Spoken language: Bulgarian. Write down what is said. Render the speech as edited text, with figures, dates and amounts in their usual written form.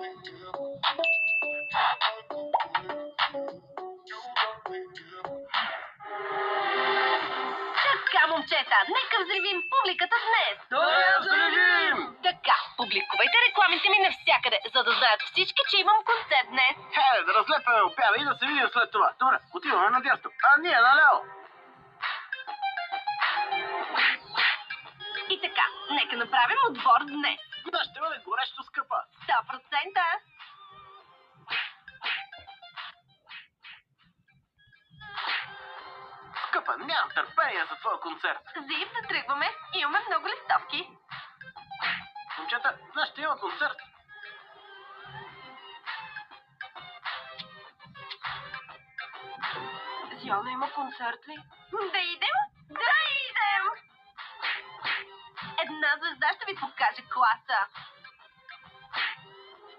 Така, момчета, нека взривим публиката днес. Да я взривим! Така, публикувайте рекламите ми навсякъде, за да знаят всички, че имам концерт днес. Хе, да разлепяме опява и да се видим след това. Добре, отиваме надясно, а ние наляво. И така, нека направим отбор днес. Днес ще бъде горещо скъпа. 100%. Скъпа, нямам търпение за твоя концерт. Зив, да тръгваме. Имаме много листовки. Момчета, днес ще има концерт. Зяна има концерт ли? Да идем? Да идем! Една звезда ще ви покаже класа.